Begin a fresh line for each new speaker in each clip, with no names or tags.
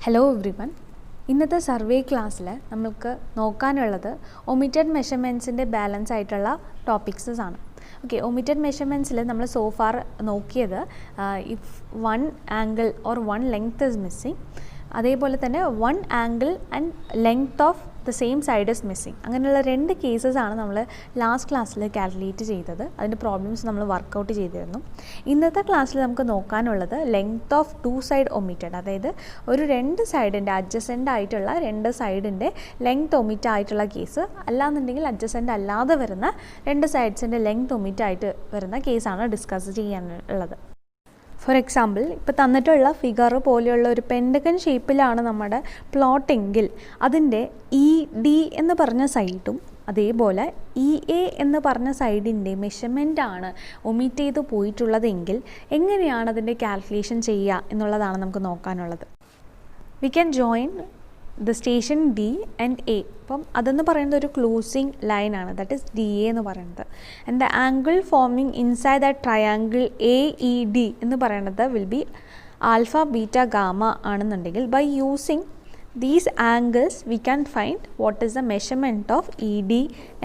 Hello everyone. ഇന്നത്തെ survey ക്ലാസ്സിൽ നമുക്ക് നോക്കാനുള്ളത് ഒമിറ്റഡ് മെഷർമെൻറ്റ്സിൻ്റെ ബാലൻസ് ആയിട്ടുള്ള ടോപ്പിക്സസ് ആണ്. ഓക്കെ, ഒമിറ്റഡ് മെഷർമെൻറ്റ്സിൽ നമ്മൾ സോഫാർ നോക്കിയത് if one angle or one length is missing, അതേപോലെ തന്നെ one angle and length of the same side is missing. അങ്ങനെയുള്ള രണ്ട് കേസസ് ആണ് നമ്മൾ ലാസ്റ്റ് ക്ലാസ്സിൽ കാൽക്കുലേറ്റ് ചെയ്തത്. അതിൻ്റെ പ്രോബ്ലംസ് നമ്മൾ വർക്കൗട്ട് ചെയ്തിരുന്നു. ഇന്നത്തെ ക്ലാസ്സിൽ നമുക്ക് നോക്കാനുള്ളത് length of two side omitted, അതായത് ഒരു രണ്ട് സൈഡിൻ്റെ അഡ്ജസൻ്റ് ആയിട്ടുള്ള രണ്ട് സൈഡിൻ്റെ ലെങ്ത് ഒമിറ്റ് ആയിട്ടുള്ള കേസ്, അല്ലാന്നുണ്ടെങ്കിൽ അഡ്ജസൻ്റ് അല്ലാതെ വരുന്ന രണ്ട് സൈഡ്സിൻ്റെ ലെങ്ത് ഒമിറ്റ് ആയിട്ട് വരുന്ന കേസാണ് ഡിസ്കസ് ചെയ്യാനുള്ളത്. ഫോർ എക്സാമ്പിൾ, ഇപ്പോൾ തന്നിട്ടുള്ള ഫിഗർ പോലെയുള്ള ഒരു പെൻഡഗൺ ഷേപ്പിലാണ് നമ്മുടെ പ്ലോട്ടെങ്കിൽ അതിൻ്റെ ED എന്ന് പറഞ്ഞ സൈഡും അതേപോലെ EA എന്ന് പറഞ്ഞ സൈഡിൻ്റെ മെഷർമെൻ്റ് ആണ് ഒമിറ്റ് ചെയ്ത് പോയിട്ടുള്ളതെങ്കിൽ എങ്ങനെയാണ് അതിൻ്റെ കാൽക്കുലേഷൻ ചെയ്യുക എന്നുള്ളതാണ് നമുക്ക് നോക്കാനുള്ളത്. We can join the station D and A. അപ്പം അതെന്ന് പറയുന്നത് ഒരു ക്ലോസിങ് ലൈനാണ്, ദാറ്റ് ഈസ് DA എന്ന് പറയുന്നത്. And the angle forming inside the triangle AED എന്ന് പറയുന്നത് will be alpha beta gamma ആണെന്നുണ്ടെങ്കിൽ by using these angles we can find what is the measurement of ED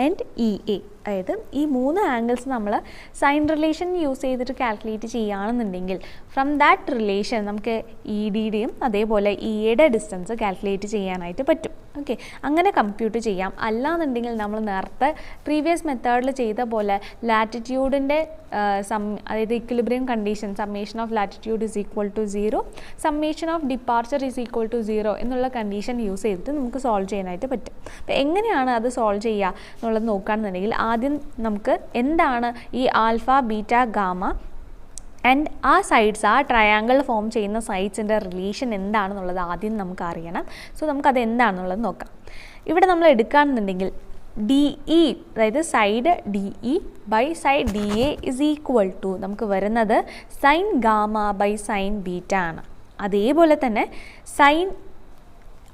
and EA. അതായത് ഈ മൂന്ന് angles നമ്മൾ sine relation use ചെയ്തിട്ട് calculate ചെയ്യുകയാണെന്നുണ്ടെങ്കിൽ from that relation നമുക്ക് EDയുടെയും അതേപോലെ EAയുടെ ഡിസ്റ്റൻസ് കാൽക്കുലേറ്റ് ചെയ്യാനായിട്ട് പറ്റും. ഓക്കെ, അങ്ങനെ കമ്പ്യൂട്ട് ചെയ്യാം. അല്ലാന്നുണ്ടെങ്കിൽ നമ്മൾ നേരത്തെ പ്രീവിയസ് മെത്തേഡിൽ ചെയ്ത പോലെ ലാറ്റിറ്റ്യൂഡിൻ്റെ അതായത് equilibrium condition summation of latitude is equal to 0, summation of departure is equal to 0 എന്നുള്ള കണ്ടീഷൻ യൂസ് ചെയ്തിട്ട് നമുക്ക് സോൾവ് ചെയ്യാനായിട്ട് പറ്റും. അപ്പോൾ എങ്ങനെയാണ് അത് സോൾവ് ചെയ്യുക എന്നുള്ളത് നോക്കുകയാണെന്നുണ്ടെങ്കിൽ ആദ്യം നമുക്ക് എന്താണ് ഈ ആൽഫ ബീറ്റ ഗാമ ആൻഡ് ആ സൈഡ്സ്, ആ ട്രയാങ്കിൾ ഫോം ചെയ്യുന്ന സൈഡ്സിൻ്റെ റിലേഷൻ എന്താണെന്നുള്ളത് ആദ്യം നമുക്ക് അറിയണം. സോ നമുക്കത് എന്താണെന്നുള്ളത് നോക്കാം. ഇവിടെ നമ്മൾ എടുക്കുകയാണെന്നുണ്ടെങ്കിൽ DE, അതായത് side DE by side DA is equal to നമുക്ക് വരുന്നത് sine gamma by sine beta ആണ്. അതേപോലെ തന്നെ sine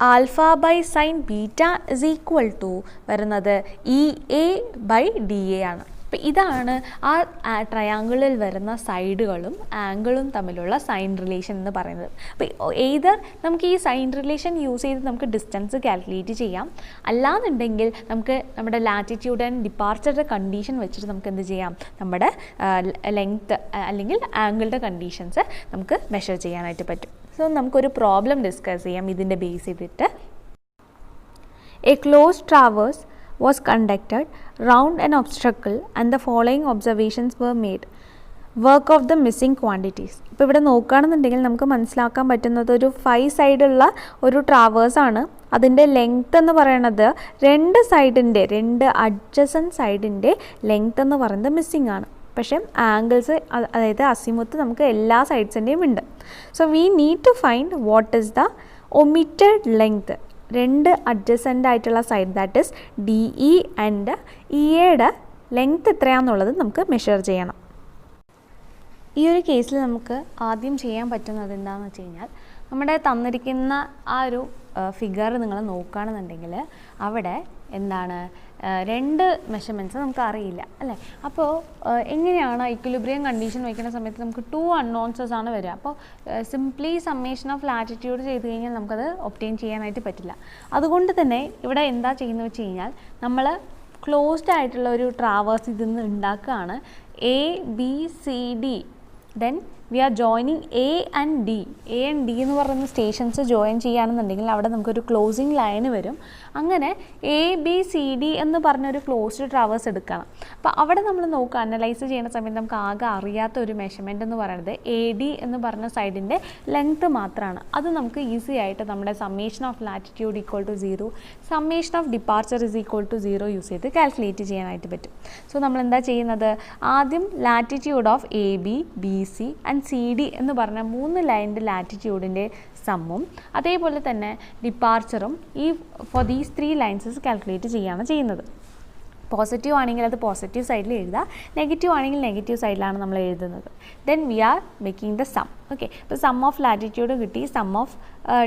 alpha by sine beta is equal to വരുന്നത് EA ബൈ DA ആണ്. അപ്പോൾ ഇതാണ് ആ ട്രയാങ്കിളിൽ വരുന്ന സൈഡുകളും ആംഗിളും തമ്മിലുള്ള സൈൻ റിലേഷൻ എന്ന് പറയുന്നത്. അപ്പോൾ ഏതർ നമുക്ക് ഈ സൈൻ റിലേഷൻ യൂസ് ചെയ്ത് നമുക്ക് ഡിസ്റ്റൻസ് കാൽക്കുലേറ്റ് ചെയ്യാം, അല്ലാന്നുണ്ടെങ്കിൽ നമുക്ക് നമ്മുടെ ലാറ്റിറ്റ്യൂഡ് ആൻഡ് ഡിപ്പാർച്ചറുടെ കണ്ടീഷൻ വെച്ചിട്ട് നമുക്ക് എന്ത് ചെയ്യാം, നമ്മുടെ ലെങ്ത്ത് അല്ലെങ്കിൽ ആംഗിളുടെ കണ്ടീഷൻസ് നമുക്ക് മെഷർ ചെയ്യാനായിട്ട് പറ്റും. സോ നമുക്കൊരു പ്രോബ്ലം ഡിസ്കസ് ചെയ്യാം ഇതിൻ്റെ ബേസ് ചെയ്തിട്ട്. A close traverse was conducted round an obstacle and the following observations were made. Work of the missing quantities. ഇപ്പോൾ ഇവിടെ നോക്കുകയാണെന്നുണ്ടെങ്കിൽ നമുക്ക് മനസ്സിലാക്കാൻ പറ്റുന്നത് ഒരു 5 സൈഡുള്ള ഒരു ട്രാവേഴ്സാണ്. അതിൻ്റെ ലെങ്ത്ത് എന്ന് പറയുന്നത് രണ്ട് അഡ്ജസൻറ്റ് സൈഡിൻ്റെ ലെങ്ത്ത് എന്ന് പറയുന്നത് മിസ്സിംഗ് ആണ്. പക്ഷേ ആംഗിൾസ് അതായത് അസിമുത്ത് നമുക്ക് എല്ലാ സൈഡ്സിൻ്റെയും ഉണ്ട്. So we need to find what is the omitted length. രണ്ട് അഡ്ജസൻ്റ് ആയിട്ടുള്ള side that is DE and EAയുടെ ലെങ്ത്ത് എത്രയാണെന്നുള്ളത് നമുക്ക് മെഷർ ചെയ്യണം. ഈ ഒരു കേസിൽ നമുക്ക് ആദ്യം ചെയ്യാൻ പറ്റുന്നത് എന്താണെന്ന് വെച്ച് കഴിഞ്ഞാൽ, നമ്മുടെ തന്നിരിക്കുന്ന ആ ഒരു ഫിഗർ നിങ്ങൾ നോക്കുകയാണെന്നുണ്ടെങ്കിൽ അവിടെ എന്താണ് രണ്ട് മെഷർമെൻറ്റ്സ് നമുക്ക് അറിയില്ല അല്ലേ. അപ്പോൾ എങ്ങനെയാണ് ഇക്വിലിബ്രിയം കണ്ടീഷൻ വയ്ക്കുന്ന സമയത്ത് നമുക്ക് 2 അൺനോൺസസ് ആണ് വരിക. അപ്പോൾ സിംപ്ലി സമ്മേഷൻ ഓഫ് ലാറ്റിറ്റ്യൂഡ് ചെയ്ത് കഴിഞ്ഞാൽ നമുക്കത് ഒബ്റ്റെയിൻ ചെയ്യാനായിട്ട് പറ്റില്ല. അതുകൊണ്ട് തന്നെ ഇവിടെ എന്താ ചെയ്യുന്നത് വെച്ച് കഴിഞ്ഞാൽ നമ്മൾ ക്ലോസ്ഡ് ആയിട്ടുള്ള ഒരു ട്രാവേഴ്സ് ഇതിൽ നിന്ന് ഉണ്ടാക്കുകയാണ്. ABCD then we R joining A and D എന്ന് പറയുന്ന സ്റ്റേഷൻസ് ജോയിൻ ചെയ്യുകയാണെന്നുണ്ടെങ്കിൽ അവിടെ നമുക്കൊരു ക്ലോസിങ് ലൈന് വരും. അങ്ങനെ ABCD എന്ന് പറഞ്ഞൊരു ക്ലോസ്ഡ് ട്രാവേഴ്സ് എടുക്കണം. അപ്പോൾ അവിടെ നമ്മൾ നോക്കുക, അനലൈസ് ചെയ്യുന്ന സമയത്ത് നമുക്ക് ആകെ അറിയാത്ത ഒരു മെഷർമെൻറ്റ് എന്ന് പറയുന്നത് AD എന്ന് പറഞ്ഞ സൈഡിൻ്റെ ലെങ്ത്ത് മാത്രമാണ്. അത് നമുക്ക് ഈസി ആയിട്ട് നമ്മുടെ summation of latitude equal to 0, summation of departure is equal to 0 use ചെയ്ത് കാൽക്കുലേറ്റ് ചെയ്യാനായിട്ട് പറ്റും. സോ നമ്മൾ എന്താ ചെയ്യുന്നത്, ആദ്യം latitude of AB, BC and CD എന്ന് പറഞ്ഞ 3 ലൈനിൻ്റെ ലാറ്റിറ്റ്യൂഡിൻ്റെ സമ്മും അതേപോലെ തന്നെ ഡിപ്പാർച്ചറും ഈ ഫോർ ദീസ് 3 ലൈൻസസ് കാൽക്കുലേറ്റ് ചെയ്യുകയാണ് ചെയ്യുന്നത്. പോസിറ്റീവ് ആണെങ്കിൽ അത് പോസിറ്റീവ് സൈഡിൽ എഴുതുക, നെഗറ്റീവ് ആണെങ്കിൽ നെഗറ്റീവ് സൈഡിലാണ് നമ്മൾ എഴുതുന്നത്. Then we are making the sum. Okay, ഇപ്പോൾ സം ഓഫ് ലാറ്റിറ്റ്യൂഡ് കിട്ടി, സം ഓഫ്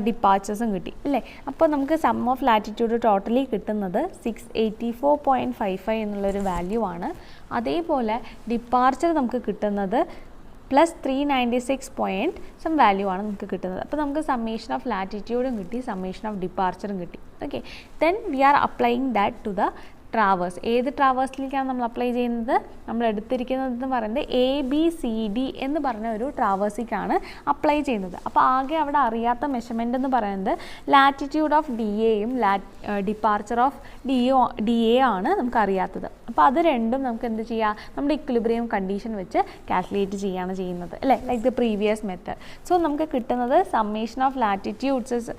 ഡിപ്പാർച്ചേഴ്സും കിട്ടി അല്ലേ. അപ്പോൾ നമുക്ക് സം ഓഫ് ലാറ്റിറ്റ്യൂഡ് ടോട്ടലി കിട്ടുന്നത് 684.55 എന്നുള്ളൊരു വാല്യൂ ആണ്. അതേപോലെ ഡിപ്പാർച്ചർ നമുക്ക് കിട്ടുന്നത് പ്ലസ് 396 സം വാല്യൂ ആണ് നമുക്ക് കിട്ടുന്നത്. അപ്പോൾ നമുക്ക് സമ്മേഷൻ ഓഫ് ലാറ്റിറ്റ്യൂഡും കിട്ടി, സമ്മേഷൻ ഓഫ് ഡിപ്പാർച്ചറും കിട്ടി. Okay, then we are applying that to the traverse. ഏത് ട്രാവേഴ്സിലേക്കാണ് നമ്മൾ അപ്ലൈ ചെയ്യുന്നത്? നമ്മൾ എടുത്തിരിക്കുന്നതെന്ന് പറയുന്നത് ABCD എന്ന് പറഞ്ഞ ഒരു ട്രാവേഴ്സിലേക്കാണ് അപ്ലൈ ചെയ്യുന്നത്. അപ്പോൾ ആകെ അവിടെ അറിയാത്ത മെഷർമെൻ്റ് എന്ന് പറയുന്നത് ലാറ്റിറ്റ്യൂഡ് ഓഫ് DAയും ഡിപ്പാർച്ചർ ഓഫ് DA ആണ് നമുക്ക് അറിയാത്തത്. അപ്പോൾ അത് രണ്ടും നമുക്ക് എന്ത് ചെയ്യാം? നമ്മുടെ ഇക്വിലിബ്രിയം കണ്ടീഷൻ വെച്ച് കാൽക്കുലേറ്റ് ചെയ്യുകയാണ് ചെയ്യുന്നത്, അല്ലേ? Like the previous method. So നമുക്ക് കിട്ടുന്നത് സമ്മേഷൻ ഓഫ് ലാറ്റിറ്റ്യൂഡ്സ്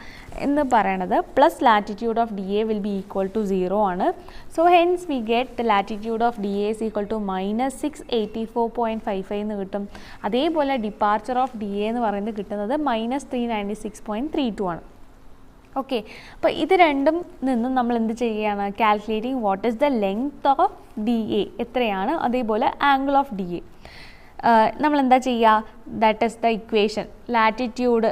എന്ന് പറയണത് plus latitude of DA will be equal to 0 ആണ്. So hence we get the latitude of DA is equal to minus 684.55 എന്ന് കിട്ടും. അതേപോലെ ഡിപ്പാർച്ചർ ഓഫ് DA എന്ന് പറയുന്നത് കിട്ടുന്നത് minus 396.32 ആണ്. ഓക്കെ, അപ്പോൾ ഇത് രണ്ടും നിന്നും നമ്മൾ എന്ത് ചെയ്യുകയാണ്? Calculating what is the length of DA എത്രയാണ്, അതേപോലെ ആംഗിൾ ഓഫ് DA. നമ്മളെന്താ ചെയ്യുക? That is the equation. Latitude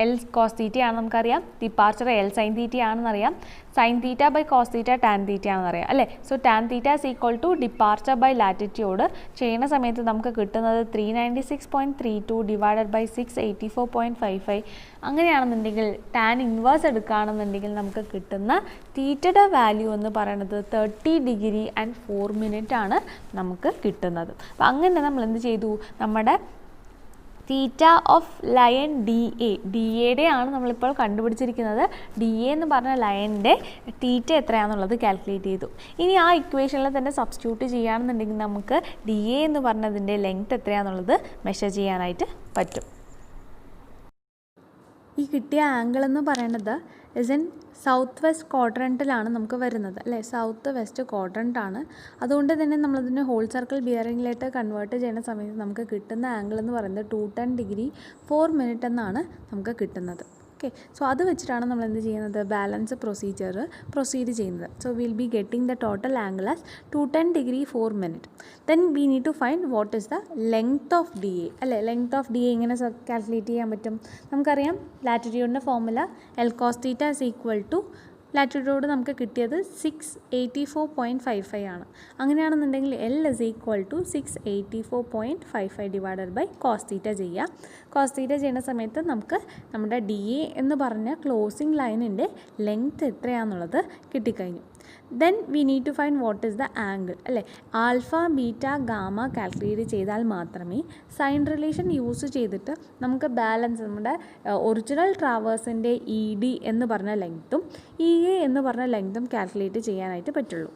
L cos θ ആണ് നമുക്കറിയാം, ഡിപ്പാർച്ചർ L sin θ ആണെന്നറിയാം, sin θ ബൈ cos θ tan θ ആണെന്നറിയാം, അല്ലേ? So tan θ is equal to departure by latitude ചെയ്യുന്ന സമയത്ത് നമുക്ക് കിട്ടുന്നത് 396.32 ഡിവൈഡഡ് ബൈ 684.55. അങ്ങനെയാണെന്നുണ്ടെങ്കിൽ ടാൻ ഇൻവേഴ്സ് എടുക്കുകയാണെന്നുണ്ടെങ്കിൽ നമുക്ക് കിട്ടുന്ന തീറ്റയുടെ വാല്യൂ എന്ന് പറയുന്നത് 30 ഡിഗ്രി ആൻഡ് 4 മിനിറ്റ് ആണ് നമുക്ക് കിട്ടുന്നത്. അപ്പോൾ അങ്ങനെ നമ്മൾ എന്ത് ചെയ്തു? നമ്മുടെ തീറ്റ ഓഫ് ലയൺ DAയുടെ ആണ് നമ്മളിപ്പോൾ കണ്ടുപിടിച്ചിരിക്കുന്നത്. DA എന്ന് പറഞ്ഞ ലയൻ്റെ തീറ്റ എത്രയാണെന്നുള്ളത് കാൽക്കുലേറ്റ് ചെയ്തു. ഇനി ആ ഇക്വേഷനിൽ തന്നെ സബ്സ്റ്റിറ്റ്യൂട്ട് ചെയ്യുകയാണെന്നുണ്ടെങ്കിൽ നമുക്ക് DA എന്ന് പറഞ്ഞതിൻ്റെ ലെങ്ത് എത്രയാണെന്നുള്ളത് മെഷർ ചെയ്യാനായിട്ട് പറ്റും. ഈ കിട്ടിയ ആംഗിൾ എന്ന് പറയുന്നത് ഇസ് ഇൻ സൗത്ത് വെസ്റ്റ് ക്വാഡ്രൻറ്റിലാണ് നമുക്ക് വരുന്നത്, അല്ലേ? സൗത്ത് വെസ്റ്റ് ക്വാഡ്രൻ്റ് ആണ്. അതുകൊണ്ട് തന്നെ നമ്മളതിനെ ഹോൾ സർക്കിൾ ബിയറിംഗിലേക്ക് കൺവേർട്ട് ചെയ്യുന്ന സമയത്ത് നമുക്ക് കിട്ടുന്ന ആംഗിൾ എന്ന് പറയുന്നത് 210 ഡിഗ്രി 4 മിനിറ്റ് എന്നാണ് നമുക്ക് കിട്ടുന്നത്. ഓക്കെ, സോ അത് വെച്ചിട്ടാണ് നമ്മൾ എന്ത് ചെയ്യുന്നത്? ബാലൻസ് പ്രൊസീഡ് ചെയ്യുന്നത്. So will be getting the total angle as 210 degree 4 minute. Then we need to find what is the length of DA, അല്ലേ? ലെങ്ത് ഓഫ് DA എങ്ങനെ കാൽക്കുലേറ്റ് ചെയ്യാൻ പറ്റും? നമുക്കറിയാം ലാറ്റിറ്റ്യൂഡിൻ്റെ formula L cos θ is equal to latitude നമുക്ക് കിട്ടിയത് 684.55 ആണ്. അങ്ങനെയാണെന്നുണ്ടെങ്കിൽ L is equal to 684.55 divided by cos θ ചെയ്യുക. cos θ ചെയ്യുന്ന സമയത്ത് നമുക്ക് നമ്മുടെ DA എന്ന് പറഞ്ഞ ക്ലോസിംഗ് ലൈനിൻ്റെ ലെങ്ത് എത്രയാണെന്നുള്ളത് കിട്ടിക്കഴിഞ്ഞു. Then we need to find what is the angle, അല്ലേ? ആൽഫ ബീറ്റ ഗാമ കാൽക്കുലേറ്റ് ചെയ്താൽ മാത്രമേ സൈൻ റിലേഷൻ യൂസ് ചെയ്തിട്ട് നമുക്ക് ബാലൻസ് നമ്മുടെ ഒറിജിനൽ ട്രാവേഴ്സിൻ്റെ ED എന്ന് പറഞ്ഞ ലെങ്ത്തും EA എന്ന് പറഞ്ഞ ലെങ്ത്തും കാൽക്കുലേറ്റ് ചെയ്യാനായിട്ട് പറ്റുള്ളൂ.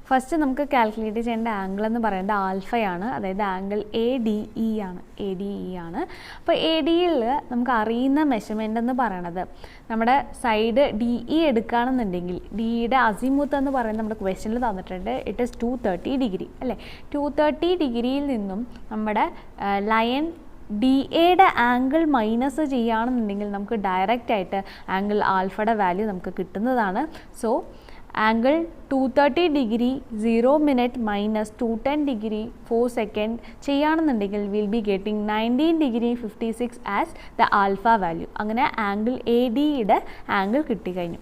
ഫസ്റ്റ് നമുക്ക് കാൽക്കുലേറ്റ് ചെയ്യേണ്ട ആംഗിൾ എന്ന് പറയുന്നത് ആൽഫയാണ്, അതായത് ആംഗിൾ ADE ആണ്. അപ്പോൾ ADയിൽ നമുക്ക് അറിയുന്ന മെഷർമെൻ്റ് എന്ന് പറയണത് നമ്മുടെ സൈഡ് DE എടുക്കുകയാണെന്നുണ്ടെങ്കിൽ DEയുടെ അസിമുത്ത് എന്ന് പറയുന്നത് നമ്മുടെ ക്വസ്റ്റ്യനിൽ തന്നിട്ടുണ്ട്. ഇറ്റ് ഈസ് 230 ഡിഗ്രി, അല്ലേ? 230 ഡിഗ്രിയിൽ നിന്നും നമ്മുടെ ലയൺ DAയുടെ ആംഗിൾ മൈനസ് ചെയ്യുകയാണെന്നുണ്ടെങ്കിൽ നമുക്ക് ഡയറക്റ്റായിട്ട് ആംഗിൾ ആൽഫയുടെ വാല്യൂ നമുക്ക് കിട്ടുന്നതാണ്. So angle 230 degree 0 minute minus 210 degree 4 second ചെയ്യുകയാണെന്നുണ്ടെങ്കിൽ will be getting 19 degree 56 as the alpha value. അങ്ങനെ ആംഗിൾ ADയുടെ ആംഗിൾ കിട്ടിക്കഴിഞ്ഞു.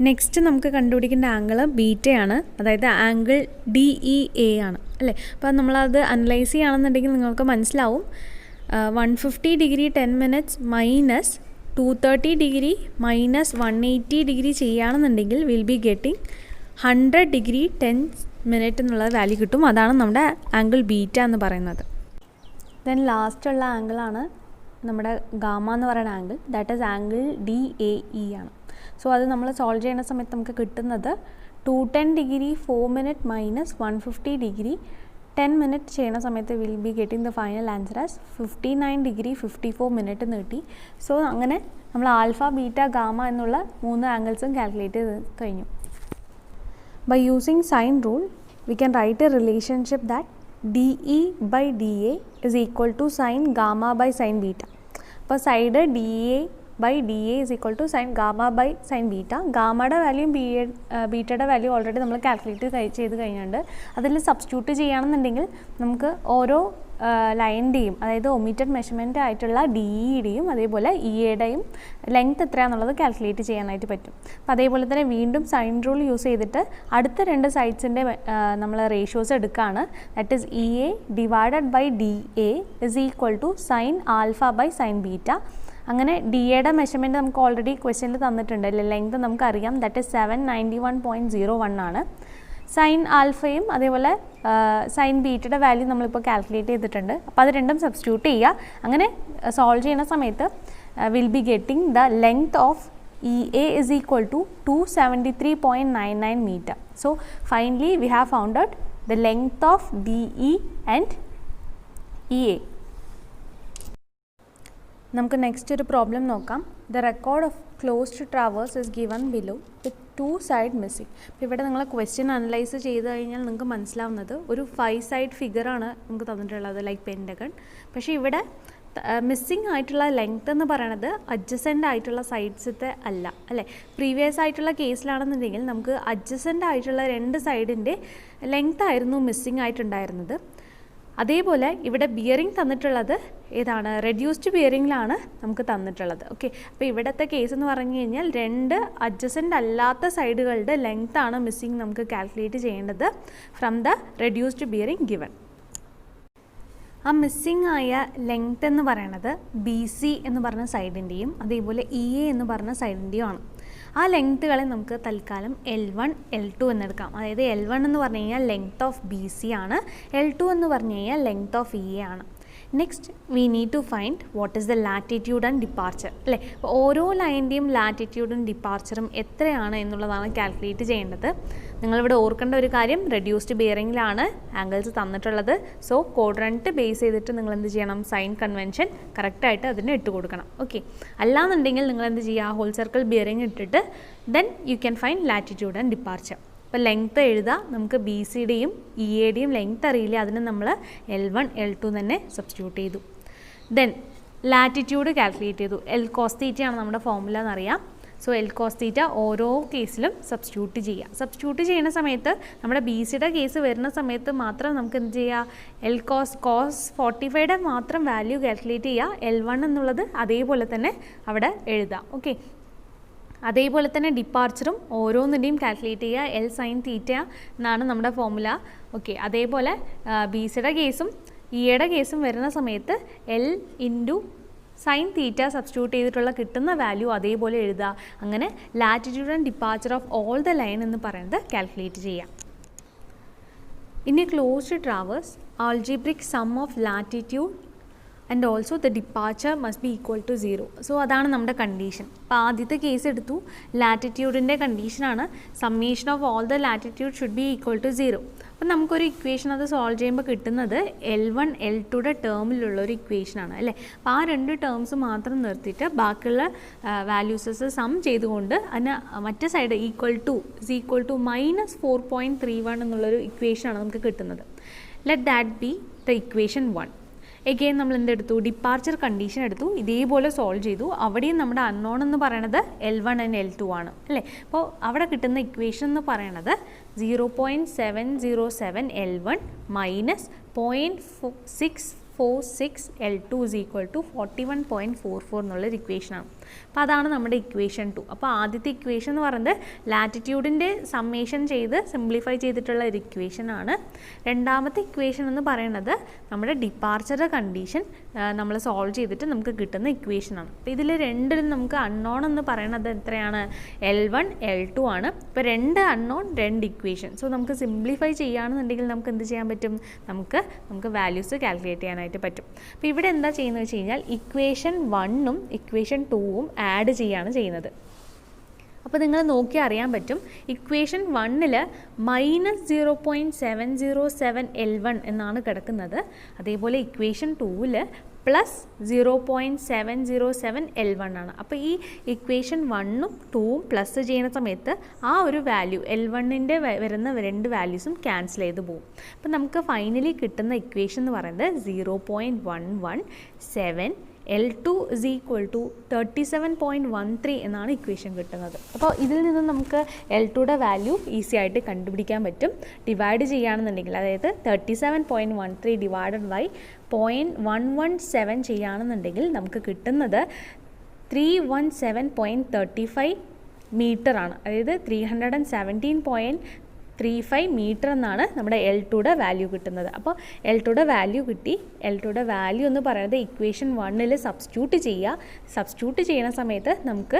നെക്സ്റ്റ് നമുക്ക് കണ്ടുപിടിക്കേണ്ട ആംഗിൾ ബീറ്റയാണ്, അതായത് ആംഗിൾ DEA ആണ്, അല്ലേ? അപ്പോൾ നമ്മളത് അനലൈസ് ചെയ്യുകയാണെന്നുണ്ടെങ്കിൽ നിങ്ങൾക്ക് മനസ്സിലാവും 150 degree 10 minutes minus 230 degree minus 180 degree ചെയ്യുകയാണെന്നുണ്ടെങ്കിൽ will be getting 100 degree 10 minute എന്നുള്ള വാല്യൂ കിട്ടും. അതാണ് നമ്മുടെ ആംഗിൾ ബീറ്റ എന്ന് പറയുന്നത്. ദെൻ ലാസ്റ്റുള്ള ആംഗിളാണ് നമ്മുടെ ഗാമ എന്ന് പറയുന്ന angle. That is angle DAE ആണ്. സോ അത് നമ്മൾ സോൾവ് ചെയ്യുന്ന സമയത്ത് നമുക്ക് കിട്ടുന്നത് 210 degree 4 minute minus 150 degree 10 minute ചെയ്യുന്ന സമയത്ത് will be getting the final answer as 59 degree 54 minute എന്ന് കിട്ടി. സോ അങ്ങനെ നമ്മൾ ആൽഫ ബീറ്റ ഗാമ എന്നുള്ള 3 ആംഗിൾസും കാൽക്കുലേറ്റ് ചെയ്ത് കഴിഞ്ഞു. By using sine rule we can write a relationship that DE by DA is equal to sine gamma by sine beta. അപ്പോൾ side DA by DA is equal to sine gamma by sine beta. ഗാമയുടെ വാല്യൂയും ബീറ്റയുടെ value already നമ്മൾ calculate ചെയ്ത് കഴിഞ്ഞിട്ടുണ്ട്. അതിൽ substitute ചെയ്യുകയാണെന്നുണ്ടെങ്കിൽ നമുക്ക് ഓരോ ലൈനിൻ്റെയും അതായത് ഒമിറ്റഡ് മെഷർമെൻ്റ് ആയിട്ടുള്ള DEയുടെയും അതേപോലെ EAയുടെയും ലെങ്ത് എത്രയാണെന്നുള്ളത് കാൽക്കുലേറ്റ് ചെയ്യാനായിട്ട് പറ്റും. അപ്പോൾ അതേപോലെ തന്നെ വീണ്ടും സൈൻ റൂൾ യൂസ് ചെയ്തിട്ട് അടുത്ത 2 സൈഡ്സിൻ്റെ നമ്മൾ റേഷ്യോസ് എടുക്കുകയാണ്. That is EA divided by DA is equal to sine alpha by sine beta. അങ്ങനെ DAയുടെ മെഷർമെൻറ്റ് നമുക്ക് ഓൾറെഡി ക്വസ്റ്റ്യനിൽ തന്നിട്ടുണ്ട് അല്ലേ. ലെങ്ത് നമുക്കറിയാം, ദാറ്റ് ഈസ് 791.01 ആണ്. സൈൻ ആൽഫയും അതേപോലെ സൈൻ ബീറ്റയുടെ വാല്യൂ നമ്മളിപ്പോൾ കാൽക്കുലേറ്റ് ചെയ്തിട്ടുണ്ട്. അപ്പോൾ അത് രണ്ടും സബ്സ്റ്റിറ്റ്യൂട്ട് ചെയ്യുക. അങ്ങനെ സോൾവ് ചെയ്യുന്ന സമയത്ത് will be getting the length of EA is equal to 273.99 meter. So finally we have found out the length of DE and EA. നമുക്ക് നെക്സ്റ്റ് ഒരു പ്രോബ്ലം നോക്കാം. The record of closed traverse is given below with 2 side missing. അപ്പോൾ ഇവിടെ നിങ്ങൾ question analyse ചെയ്ത് കഴിഞ്ഞാൽ നിങ്ങൾക്ക് മനസ്സിലാവുന്നത് ഒരു 5 സൈഡ് ഫിഗറാണ് നമുക്ക് തന്നിട്ടുള്ളത്, ലൈക്ക് പെൻറ്റഗൺ. പക്ഷേ ഇവിടെ മിസ്സിംഗ് ആയിട്ടുള്ള ലെങ്ത് എന്ന് പറയണത് അഡ്ജസൻ്റ് ആയിട്ടുള്ള സൈഡ്സത്തെ അല്ല അല്ലേ. പ്രീവിയസ് ആയിട്ടുള്ള കേസിലാണെന്നുണ്ടെങ്കിൽ നമുക്ക് അഡ്ജസൻ്റ് ആയിട്ടുള്ള 2 സൈഡിൻ്റെ ലെങ്ത് ആയിരുന്നു മിസ്സിംഗ് ആയിട്ടുണ്ടായിരുന്നത്. അതേപോലെ ഇവിടെ ബിയറിംഗ് തന്നിട്ടുള്ളത് ഏതാണ്, റെഡ്യൂസ്ഡ് ബിയറിംഗിലാണ് നമുക്ക് തന്നിട്ടുള്ളത്. ഓക്കെ, അപ്പോൾ ഇവിടുത്തെ കേസ് എന്ന് പറഞ്ഞു കഴിഞ്ഞാൽ 2 അഡ്ജസൻ്റ് അല്ലാത്ത സൈഡുകളുടെ ലെങ്ത് ആണ് മിസ്സിംഗ് നമുക്ക് കാൽക്കുലേറ്റ് ചെയ്യേണ്ടത് from the reduced bearing given. ആ മിസ്സിംഗ് ആയ ലെങ്ത് എന്ന് പറയുന്നത് BC എന്ന് പറഞ്ഞ സൈഡിൻ്റെയും അതേപോലെ EA എന്ന് പറഞ്ഞ സൈഡിൻ്റെയും ആണ്. ആ ലെങ്ത്തുകളെ നമുക്ക് തൽക്കാലം L1 L2 എന്നെടുക്കാം. അതായത് L1 എന്ന് പറഞ്ഞു കഴിഞ്ഞാൽ ലെങ്ത് ഓഫ് BC ആണ്, L2 എന്ന് പറഞ്ഞു കഴിഞ്ഞാൽ ലെങ്ത് ഓഫ് EA ആണ്. Next we need to find what is the latitude and departure അല്ലേ. അപ്പോൾ ഓരോ ലൈൻ്റെയും ലാറ്റിറ്റ്യൂഡും ഡിപ്പാർച്ചറും എത്രയാണ് എന്നുള്ളതാണ് കാൽക്കുലേറ്റ് ചെയ്യേണ്ടത്. നിങ്ങളിവിടെ ഓർക്കേണ്ട ഒരു കാര്യം, റെഡ്യൂസ്ഡ് ബിയറിംഗിലാണ് ആംഗിൾസ് തന്നിട്ടുള്ളത്. സോ ക്വാഡ്രൻറ്റ് ബേസ് ചെയ്തിട്ട് നിങ്ങൾ എന്ത് ചെയ്യണം, സൈൻ കൺവെൻഷൻ കറക്റ്റായിട്ട് അതിന് ഇട്ട് കൊടുക്കണം. ഓക്കെ, അല്ലാന്നുണ്ടെങ്കിൽ നിങ്ങൾ എന്ത് ചെയ്യുക, ഹോൾ സർക്കിൾ ബിയറിംഗ് ഇട്ടിട്ട് then you can find latitude and departure. അപ്പോൾ ലെങ്ത്ത് എഴുതാം, നമുക്ക് BCയുടെയും EAയുടെയും ലെങ്ത്ത് അറിയില്ല, അതിന് നമ്മൾ L1 L2 തന്നെ സബ്സ്റ്റിറ്റ്യൂട്ട് ചെയ്തു. ദെൻ ലാറ്റിറ്റ്യൂഡ് കാൽക്കുലേറ്റ് ചെയ്തു. L cos θ ആണ് നമ്മുടെ ഫോർമുല എന്നറിയാം. സോ L cos θ ഓരോ കേസിലും സബ്സ്റ്റിറ്റ്യൂട്ട് ചെയ്യുക. സബ്സ്റ്റിറ്റ്യൂട്ട് ചെയ്യുന്ന സമയത്ത് നമ്മുടെ BCയുടെ കേസ് വരുന്ന സമയത്ത് മാത്രം നമുക്ക് എന്ത് ചെയ്യുക, L cos 45യുടെ മാത്രം വാല്യൂ കാൽക്കുലേറ്റ് ചെയ്യുക. L1 എന്നുള്ളത് അതേപോലെ തന്നെ അവിടെ എഴുതാം. ഓക്കെ, അതേപോലെ തന്നെ ഡിപ്പാർച്ചറും ഓരോന്നിൻ്റെയും കാൽക്കുലേറ്റ് ചെയ്യുക. L sin θ എന്നാണ് നമ്മുടെ ഫോർമുല. ഓക്കെ, അതേപോലെ BCയുടെ കേസും EAയുടെ കേസും വരുന്ന സമയത്ത് L ഇൻറ്റു sin θ സബ്സ്റ്റിറ്റ്യൂട്ട് ചെയ്തിട്ടുള്ള കിട്ടുന്ന വാല്യൂ അതേപോലെ എഴുതുക. അങ്ങനെ latitude and departure of all the line എന്ന് പറയുന്നത് കാൽക്കുലേറ്റ് ചെയ്യാം. In a closed traverse algebraic sum of latitude and also the departure must be equal to 0. So അതാണ് നമ്മുടെ കണ്ടീഷൻ. അപ്പോൾ ആദ്യത്തെ കേസ് എടുത്തു, ലാറ്റിറ്റ്യൂഡിൻ്റെ കണ്ടീഷനാണ് summation of all the latitude should be equal to 0. അപ്പം നമുക്കൊരു ഇക്വേഷൻ അത് സോൾവ് ചെയ്യുമ്പോൾ കിട്ടുന്നത് L1 L2യുടെ ടേമിലുള്ള ഒരു ഇക്വേഷനാണ് അല്ലേ. അപ്പോൾ ആ 2 ടേംസ് മാത്രം നിർത്തിയിട്ട് ബാക്കിയുള്ള വാല്യൂസസ് സം ചെയ്തുകൊണ്ട് അതിന് മറ്റേ സൈഡ് ഈക്വൽ ടു -4.31 എന്നുള്ളൊരു ഇക്വേഷനാണ് നമുക്ക് കിട്ടുന്നത്. Let that be the equation 1. Again നമ്മൾ എന്തെടുത്തു, ഡിപ്പാർച്ചർ കണ്ടീഷൻ എടുത്തു, ഇതേപോലെ സോൾവ് ചെയ്തു. അവിടെയും നമ്മുടെ അൺനോൺ എന്ന് പറയുന്നത് L1 and L2 ആണ് അല്ലേ. അപ്പോൾ അവിടെ കിട്ടുന്ന ഇക്വേഷൻ എന്ന് പറയുന്നത് 0.707 L1 minus 0.646 L2 is equal to 41.44 എന്നുള്ളൊരു ഇക്വേഷനാണ്. അപ്പോൾ അതാണ് നമ്മുടെ ഇക്വേഷൻ 2. അപ്പോൾ ആദ്യത്തെ ഇക്വേഷൻ എന്ന് പറയുന്നത് ലാറ്റിറ്റ്യൂഡിൻ്റെ സമ്മേഷൻ ചെയ്ത് സിംപ്ലിഫൈ ചെയ്തിട്ടുള്ള ഒരു ഇക്വേഷനാണ്. രണ്ടാമത്തെ ഇക്വേഷൻ എന്ന് പറയുന്നത് നമ്മുടെ ഡിപ്പാർച്ചർ കണ്ടീഷൻ നമ്മൾ സോൾവ് ചെയ്തിട്ട് നമുക്ക് കിട്ടുന്ന ഇക്വേഷനാണ്. അപ്പോൾ ഇതിൽ രണ്ടിലും നമുക്ക് അൺനോൺ എന്ന് പറയുന്നത് എത്രയാണ്, L1 L2 ആണ്. ഇപ്പോൾ 2 അൺനോൺ 2 ഇക്വേഷൻ. സോ നമുക്ക് സിംപ്ലിഫൈ ചെയ്യുകയാണെന്നുണ്ടെങ്കിൽ നമുക്ക് എന്ത് ചെയ്യാൻ പറ്റും, നമുക്ക് വാല്യൂസ് കാൽക്കുലേറ്റ് ചെയ്യാനായിട്ട് പറ്റും. അപ്പോൾ ഇവിടെ എന്താ ചെയ്യുന്നത് വെച്ച് കഴിഞ്ഞാൽ ഇക്വേഷൻ 1ഉം ഇക്വേഷൻ 2ഉം ആഡ് ചെയ്യാണ് ചെയ്യുന്നത്. അപ്പോൾ നിങ്ങൾ നോക്കി അറിയാൻ പറ്റും, ഇക്വേഷൻ 1ൽ -0.707 L1 എന്നാണ് കിടക്കുന്നത്. അതേപോലെ ഇക്വേഷൻ 2ൽ +0.707 L1 ആണ്. അപ്പോൾ ഈ ഇക്വേഷൻ 1ഉം 2ഉം പ്ലസ് ചെയ്യുന്ന സമയത്ത് ആ ഒരു വാല്യൂ L1ൻ്റെ വരുന്ന 2 വാല്യൂസും ക്യാൻസൽ ചെയ്ത് പോകും. അപ്പോൾ നമുക്ക് ഫൈനലി കിട്ടുന്ന ഇക്വേഷൻ എന്ന് പറയുന്നത് 0.117 L2 is equal to 37.13 എന്നാണ് ഇക്വേഷൻ കിട്ടുന്നത്. അപ്പോൾ ഇതിൽ നിന്ന് നമുക്ക് L2യുടെ വാല്യൂ ഈസി ആയിട്ട് കണ്ടുപിടിക്കാൻ പറ്റും. ഡിവൈഡ് ചെയ്യുകയാണെന്നുണ്ടെങ്കിൽ, അതായത് 37.13 ഡിവൈഡഡ് ബൈ 0.117 ചെയ്യുകയാണെന്നുണ്ടെങ്കിൽ നമുക്ക് കിട്ടുന്നത് 317.35 മീറ്റർ ആണ്. അതായത് 317.35 മീറ്റർ എന്നാണ് നമ്മുടെ L2യുടെ വാല്യൂ കിട്ടുന്നത്. അപ്പോൾ L2യുടെ വാല്യൂ കിട്ടി. L2യുടെ വാല്യൂ എന്ന് പറയുന്നത് ഇക്വേഷൻ 1ൽ സബ്സ്റ്റിറ്റ്യൂട്ട് ചെയ്യുക. സബ്സ്റ്റിറ്റ്യൂട്ട് ചെയ്യുന്ന സമയത്ത് നമുക്ക്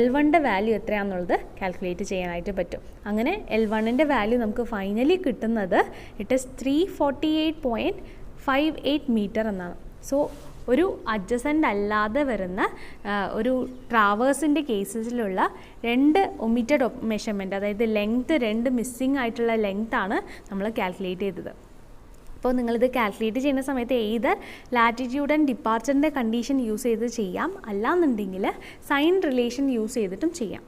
L1ൻ്റെ വാല്യൂ എത്രയാണെന്നുള്ളത് കാൽക്കുലേറ്റ് ചെയ്യാനായിട്ട് പറ്റും. അങ്ങനെ L1ൻ്റെ വാല്യൂ നമുക്ക് ഫൈനലി കിട്ടുന്നത് ഇറ്റ് ഈസ് 348.58 മീറ്റർ എന്നാണ്. സോ ഒരു അഡ്ജസൻ്റ് അല്ലാതെ വരുന്ന ഒരു ട്രാവേഴ്സിൻ്റെ കേസസിലുള്ള 2 ഒമിറ്റഡ് മെഷർമെൻറ്റ്, അതായത് ലെങ്ത്ത് 2 മിസ്സിങ് ആയിട്ടുള്ള ലെങ്ത്താണ് നമ്മൾ കാൽക്കുലേറ്റ് ചെയ്തത്. അപ്പോൾ നിങ്ങളിത് കാൽക്കുലേറ്റ് ചെയ്യുന്ന സമയത്ത് ഏത് ലാറ്റിറ്റ്യൂഡ് ആൻഡ് ഡിപ്പാർച്ചറിൻ്റെ കണ്ടീഷൻ യൂസ് ചെയ്ത് ചെയ്യാം, അല്ലാന്നുണ്ടെങ്കിൽ സൈൻ റിലേഷൻ യൂസ് ചെയ്തിട്ടും ചെയ്യാം.